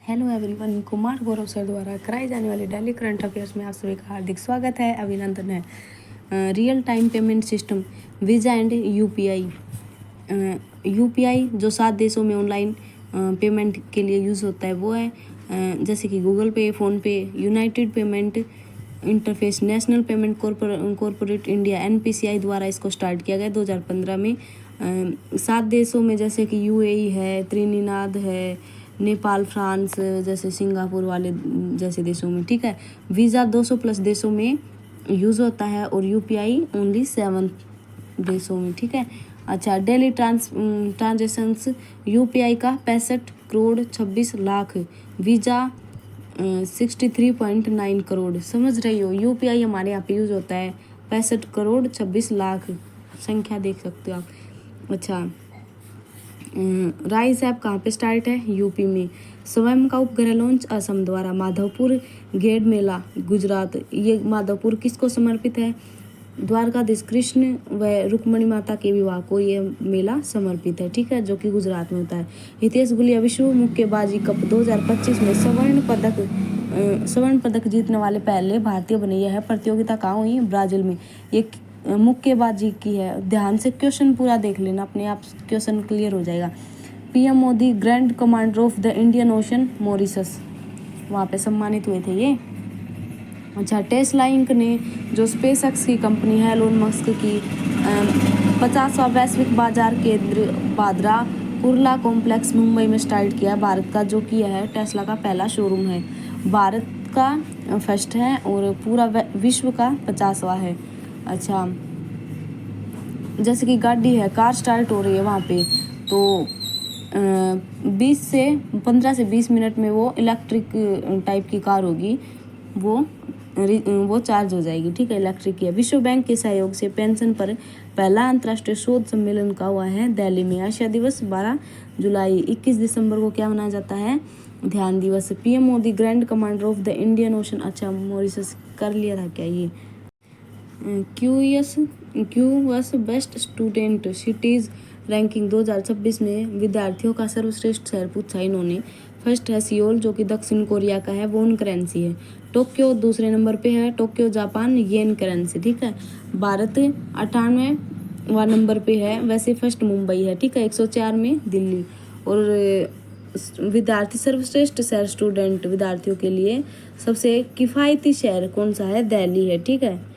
Hello everyone, Kumar Gaurav sir द्वारा कराई जाने वाले डेली करंट अफेयर्स में आप सभी का हार्दिक स्वागत है, अभिनंदन है। Real time payment system visa and UPI. UPI जो 7 देशों में ऑनलाइन पेमेंट के लिए यूज़ होता है वो है जैसे कि गूगल पे, PhonePe, United payment interface, national payment corporate India NPCI द्वारा इसको स्टार्ट किया गया 2015 में। 7 देशों में जैसे कि यूएई है, त्रिनिदाद है, नेपाल, फ्रांस जैसे सिंगापुर वाले जैसे देशों में, ठीक है। वीज़ा 200+ देशों में यूज़ होता है और यूपीआई ओनली 7 देशों में, ठीक है। अच्छा, डेली ट्रांजेक्शन्स यूपीआई का 65 करोड़ 26 लाख, वीज़ा 63.9 करोड़। समझ रही हो, यूपीआई हमारे यहाँ पे यूज़ होता है 65 करोड़ 26 लाख, संख्या देख सकते हो आप। अच्छा, राइस ऐप कहाँ पे स्टार्ट है? यूपी में। स्वयं का उपग्रह लॉन्च असम द्वारा। माधवपुर गेड मेला गुजरात। ये माधवपुर किसको समर्पित है? द्वारकाधीश कृष्ण व रुक्मणी माता के विवाह को ये मेला समर्पित है, ठीक है, जो कि गुजरात में होता है। हितेश गुलिया विश्व मुक्केबाजी कप 2025 में स्वर्ण पदक जीतने वाले पहले भारतीय बने। यह प्रतियोगिता कहाँ हुई? ब्राजील में। ये मुक्केबाजी की है। ध्यान से क्वेश्चन पूरा देख लेना, अपने आप क्वेश्चन क्लियर हो जाएगा। PM Modi grand commander of the Indian ocean Mauritius, वहाँ पे सम्मानित हुए थे ये। अच्छा, टेस्ला इंक ने जो स्पेसएक्स की कंपनी है एलोन मस्क की 50वां वैश्विक बाजार केंद्र बांद्रा कुर्ला कॉम्प्लेक्स मुंबई में स्टार्ट किया। भारत का जो कि है टेस्ला का पहला शोरूम है, भारत का फर्स्ट है और पूरा विश्व का 50वां है। अच्छा, जैसे कि गाड़ी है, कार स्टार्ट हो रही है वहाँ पे, तो 15 से 20 मिनट में वो इलेक्ट्रिक टाइप की कार होगी, वो चार्ज हो जाएगी, ठीक है, इलेक्ट्रिक की है। विश्व बैंक के सहयोग से पेंशन पर पहला अंतर्राष्ट्रीय शोध सम्मेलन का हुआ है दिल्ली में। एशिया दिवस 12 जुलाई। 21 दिसंबर को क्या मनाया जाता है? ध्यान दिवस। PM Modi grand commander of the Indian ocean. अच्छा, मॉरिशस कर लिया था क्या ये? QS best student cities ranking 2026 में विद्यार्थियों का सर्वश्रेष्ठ शहर पूछा इन्होंने। फर्स्ट है सियोल, जो कि दक्षिण कोरिया का है, वोन करेंसी है। टोक्यो दूसरे नंबर पे है, टोक्यो जापान, येन करेंसी, ठीक है। भारत 98वां नंबर पे है, वैसे फर्स्ट मुंबई है, ठीक है। 104 में दिल्ली। और विद्यार्थी सर्वश्रेष्ठ शहर स्टूडेंट विद्यार्थियों के लिए सबसे किफ़ायती शहर कौन सा है? दिल्ली है, ठीक है।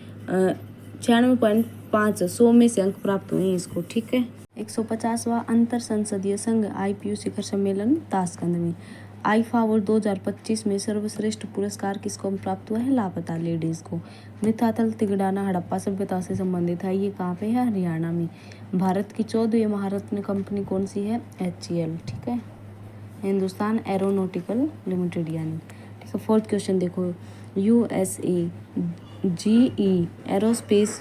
96.5 100 में से अंक प्राप्त हुए हैं इसको, ठीक है। 150वां अंतर संसदीय संघ IPU शिखर सम्मेलन ताशकंद में। आईफा अवार्ड 2025 में सर्वश्रेष्ठ पुरस्कार किसको प्राप्त हुआ है? लापता लेडीज को। मिथातल तिगड़ाना हड़प्पा सभ्यता से संबंधित है, ये कहाँ पे है? हरियाणा में। भारत की 14वीं महारत्न कंपनी कौन सी है? HCL, ठीक है, हिंदुस्तान एरोनॉटिकल लिमिटेड यानी, ठीक है। 4th क्वेश्चन देखो, USA GE एरोस्पेस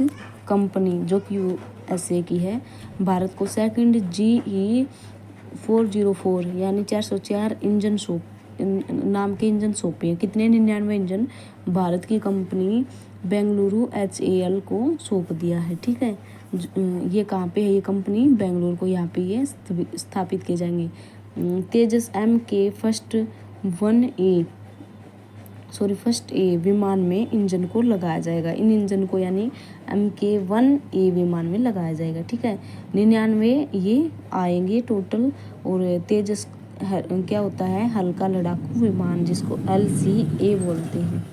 कंपनी जो कि USA की है, भारत को सेकंड GE 404 यानी 404 इंजन नाम के इंजन सौंपे हैं। कितने? 99 इंजन भारत की कंपनी बेंगलुरु HAL को सौंप दिया है, ठीक है। ये कहाँ पे है ये कंपनी? बेंगलुरु को, यहाँ पे ये स्थापित किए जाएंगे। तेजस MK फर्स्ट ए विमान में इंजन को लगाया जाएगा। इन इंजन को यानी MK-1A विमान में लगाया जाएगा, ठीक है। 99 ये आएंगे टोटल। और तेजस क्या होता है? हल्का लड़ाकू विमान, जिसको LCA बोलते हैं,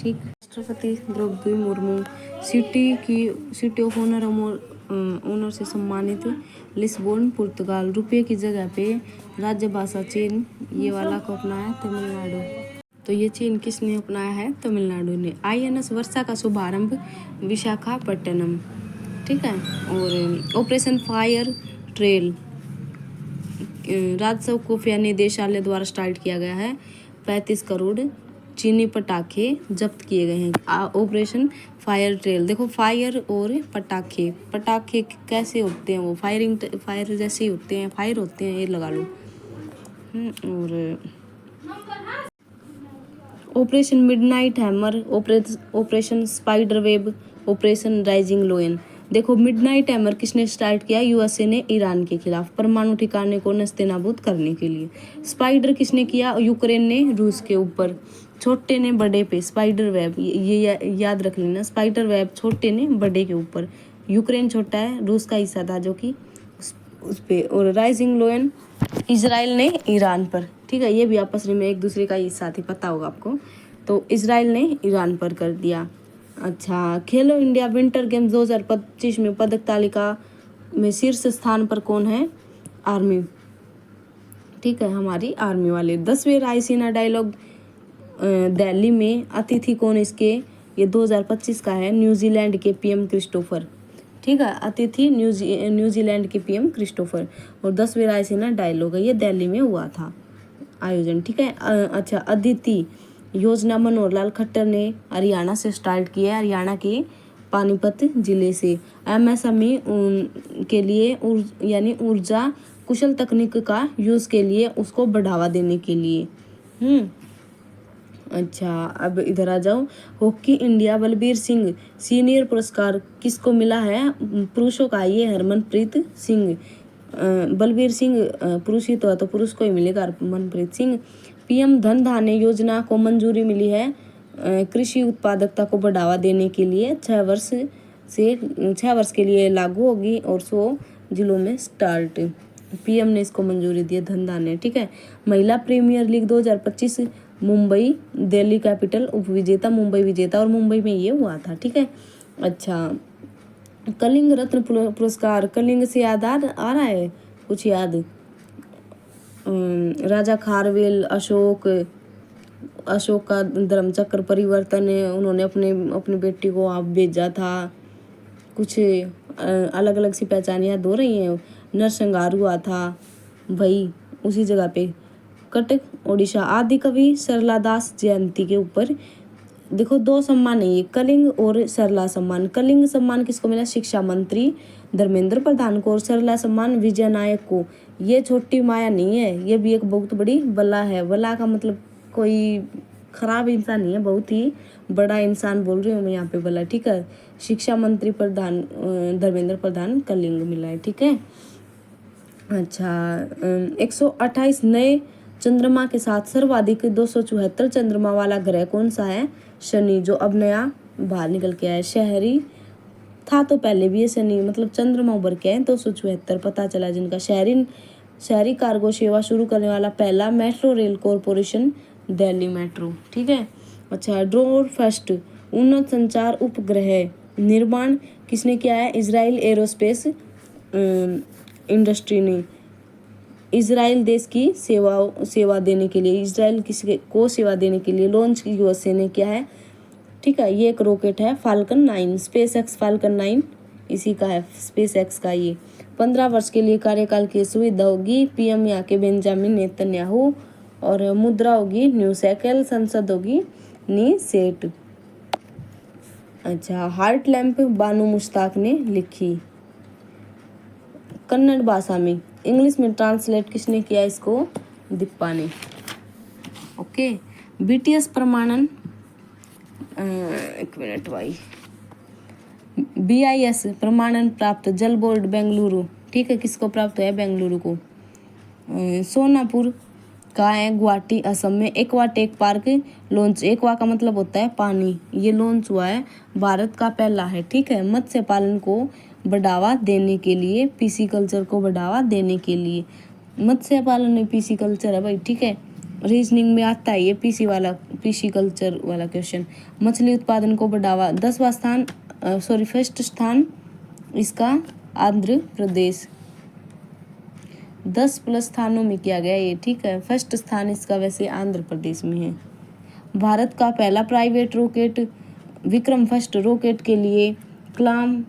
ठीक। राष्ट्रपति Droupadi Murmu city of honour से सम्मानित। लिस्बोन पुर्तगाल। रुपये की जगह पे राज्यभाषा चीन ये वाला को अपनाया तमिलनाडु। तो ये चीन किसने अपनाया है? तमिलनाडु ने। INS वर्षा का शुभारंभ विशाखापट्टनम, ठीक है। और ऑपरेशन फायर ट्रेल राजस्व खुफिया निदेशालय द्वारा स्टार्ट किया गया है। 35 करोड़ चीनी पटाखे जब्त किए गए हैं। Operation fire trail. देखो, फायर और पटाखे कैसे होते हैं? वो फायर जैसे ही होते हैं, फायर होते हैं, ये लगा लो। और operation midnight hammer, operation spider web, operation rising लोयन। देखो मिडनाइट हैमर किसने स्टार्ट किया, यूएसए ने ईरान के खिलाफ परमाणु ठिकाने को नस्तेनाबूद करने के लिए। स्पाइडर किसने किया, यूक्रेन ने रूस के ऊपर। छोटे ने बड़े पे, स्पाइडर वेब, ये याद रख लेना, स्पाइडर वेब छोटे ने बड़े के ऊपर। यूक्रेन छोटा है, रूस का हिस्सा था जो कि उस पे। और राइजिंग लोयन इजराइल ने ईरान पर, ठीक है, ये भी आपस में एक दूसरे का हिस्सा थी, पता होगा आपको। तो इजराइल ने ईरान पर कर दिया। अच्छा, खेलो इंडिया विंटर गेम्स 2025 में पदक तालिका में शीर्ष स्थान पर कौन है, आर्मी, ठीक है, हमारी आर्मी वाले। 10वें रायसीना डायलॉग दिल्ली में, अतिथि कौन इसके, ये 2025 का है, न्यूजीलैंड के पीएम क्रिस्टोफर, ठीक है, अतिथि न्यूजीलैंड के पीएम क्रिस्टोफर। और 10वें रायसीना डायलॉग है, ये दिल्ली में हुआ था आयोजन, ठीक है। अच्छा, अदिति योजना मनोहर लाल खट्टर ने हरियाणा से स्टार्ट किया है, हरियाणा के पानीपत जिले से। एमएसएमई के लिए यानी ऊर्जा कुशल तकनीक का यूज़ के लिए उसको बढ़ावा देने के लिए। अच्छा, अब इधर आ जाओ। Hockey India Balbir Singh senior पुरस्कार किसको मिला है, पुरुषों का, ये हरमनप्रीत सिंह। बलबीर सिंह पुरुष ही तो है, तो पुरुष को ही मिलेगा हरमनप्रीत सिंह। पीएम धन धान्य योजना को मंजूरी मिली है कृषि उत्पादकता को बढ़ावा देने के लिए, 6 वर्ष के लिए लागू होगी और 100 जिलों में स्टार्ट। पीएम ने इसको मंजूरी दी है, धन धान्य, ठीक है। महिला premier league 2025 Mumbai Delhi capital उपविजेता, मुंबई विजेता, और मुंबई में ये हुआ था, ठीक है। अच्छा, कलिंग रत्न पुरस्कार, कलिंग से याद आ रहा है कुछ याद, राजा खारवेल, अशोक का धर्मचक्र परिवर्तन, उन्होंने अपनी बेटी को आप भेजा था। कुछ अलग अलग सी पहचान याद हो रही हैं। नरसंहार हुआ था भाई उसी जगह पे, कटक ओडिशा। आदि कवि सरला दास जयंती के ऊपर देखो 2 सम्मान है ये, कलिंग और सरला सम्मान। कलिंग सम्मान किसको मिला, शिक्षा मंत्री धर्मेंद्र प्रधान को, और सरला सम्मान विजय नायक को। ये छोटी माया नहीं है, ये भी एक बहुत बड़ी बला है। बला का मतलब कोई खराब इंसान नहीं है, बहुत ही बड़ा इंसान बोल रही हूँ मैं यहाँ पे बला, ठीक है। शिक्षा मंत्री प्रधान धर्मेंद्र प्रधान कलिंग मिला है, ठीक है। अच्छा, 128 नए चंद्रमा के साथ सर्वाधिक 274 चंद्रमा वाला ग्रह कौन सा है, शनि, जो अब नया बाहर निकल के आया है। शहरी था तो पहले भी ये शनि, मतलब चंद्रमा उभर के है 274 पता चला, जिनका शहरी कार्गो सेवा शुरू करने वाला पहला metro rail corporation Delhi metro, ठीक है। अच्छा, ड्रोन फर्स्ट उन्नत संचार उपग्रह निर्माण किसने किया है, इजराइल एरोस्पेस इंडस्ट्री ने। इजराइल देश की सेवा देने के लिए, इजराइल किसी को सेवा देने के लिए लॉन्च यूएसए ने किया है, ठीक है। ये एक रॉकेट है फाल्कन 9, स्पेस एक्स फाल्कन 9 इसी का है, स्पेस एक्स का। ये 15 वर्ष के लिए कार्यकाल की सुविधा होगी। पीएम यहाँ के बेंजामिन नेतन्याहू, और मुद्रा होगी न्यू शेकेल, संसद होगी नी सेट। अच्छा, हार्ट लैम्प बानू मुश्ताक ने लिखी कन्नड़ भाषा में, इंग्लिश में ट्रांसलेट किसने किया इसको, दीपा ने। ओके, बीटीएस प्रमाणन, एक मिनट भाई, BIS प्रमाणन प्राप्त जल बोर्ड बेंगलुरु, ठीक है, किसको प्राप्त है, बेंगलुरु को। सोनापुर का है गुवाहाटी असम में एक्वाटेक पार्क लॉन्च, एक्वा का मतलब होता है पानी, ये लॉन्च हुआ है, भारत का पहला है, ठीक है। मत्स्य पालन को बढ़ावा देने के लिए, पीसी कल्चर को बढ़ावा देने के लिए, मत्स्य पालन में पीसी कल्चर है भाई, ठीक है। रीजनिंग में आता है ये पीसी कल्चर वाला क्वेश्चन। मछली उत्पादन को बढ़ावा, 10वां स्थान फर्स्ट स्थान इसका आंध्र प्रदेश, 10+ स्थानों में किया गया ये, ठीक है। फर्स्ट स्थान इसका वैसे आंध्र प्रदेश में है। भारत का पहला private rocket Vikram first rocket के लिए क्लाम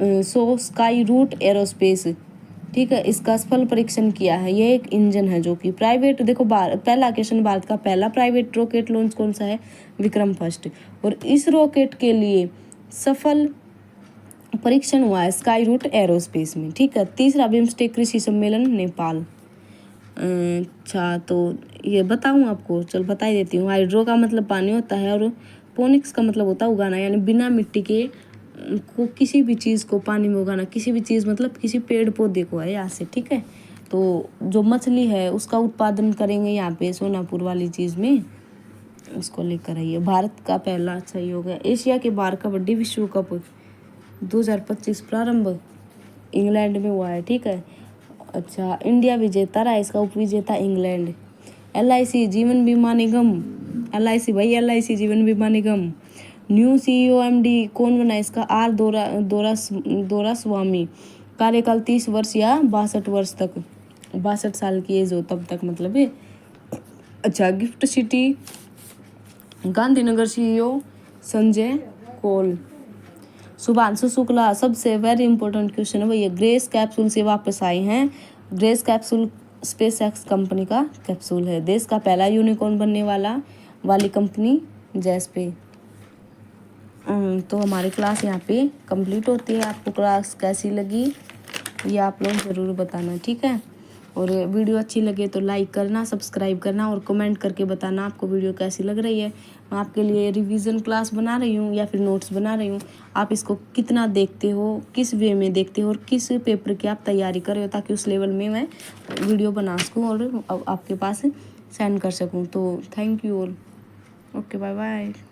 स्काई रूट एरोस्पेस, ठीक है, इसका सफल परीक्षण किया है। ये एक इंजन है जो कि प्राइवेट, देखो पहला क्वेश्चन, भारत का पहला प्राइवेट रॉकेट लॉन्च कौन सा है, विक्रम फर्स्ट, और इस रॉकेट के लिए सफल परीक्षण हुआ है स्काई रूट एरोस्पेस में, ठीक है। 3रा बिम्स्टेक कृषि सम्मेलन नेपाल। अच्छा, तो ये बताऊँ आपको, चल बता ही देती हूँ। हाइड्रो का मतलब पानी होता है, और पोनिक्स का मतलब होता है उगाना, यानी बिना मिट्टी के को किसी भी चीज़ को पानी में उगाना, किसी भी चीज़ मतलब किसी पेड़ पौधे को है यहाँ से, ठीक है। तो जो मछली है उसका उत्पादन करेंगे यहाँ पे सोनापुर वाली चीज़ में, उसको लेकर आइए। भारत का पहला सहयोग है। एशिया के बाहर कबड्डी विश्व कप 2025 प्रारंभ इंग्लैंड में हुआ है, ठीक है। अच्छा, इंडिया विजेता रहा, इसका उपविजेता इंग्लैंड। LIC जीवन बीमा निगम, LIC भाई, LIC जीवन बीमा निगम। न्यू CEO MD कौन बना इसका? R दोरा स्वामी। कार्यकाल 30 वर्ष या 62 वर्ष तक, 62 साल की एज हो तब तक मतलब है। अच्छा, gift city Gandhinagar CEO Sanjay Kaul. Shubhanshu Shukla, सबसे वेरी इंपॉर्टेंट क्वेश्चन है भैया, ग्रेस कैप्सूल से वापस आए हैं। ग्रेस कैप्सूल स्पेसएक्स कंपनी का कैप्सूल है। देश का पहला यूनिकॉर्न बनने वाली कंपनी जैस्पे। तो हमारी क्लास यहाँ पे कंप्लीट होती है। आपको क्लास कैसी लगी ये आप लोग ज़रूर बताना, ठीक है। और वीडियो अच्छी लगे तो लाइक करना, सब्सक्राइब करना और कमेंट करके बताना आपको वीडियो कैसी लग रही है। मैं आपके लिए रिवीजन क्लास बना रही हूँ या फिर नोट्स बना रही हूँ। आप इसको कितना देखते हो, किस वे में देखते हो और किस पेपर की आप तैयारी कर रहे हो, ताकि उस लेवल में मैं वीडियो बना सकूँ और आपके पास सेंड कर सकूँ। तो thank you all. Okay, bye bye.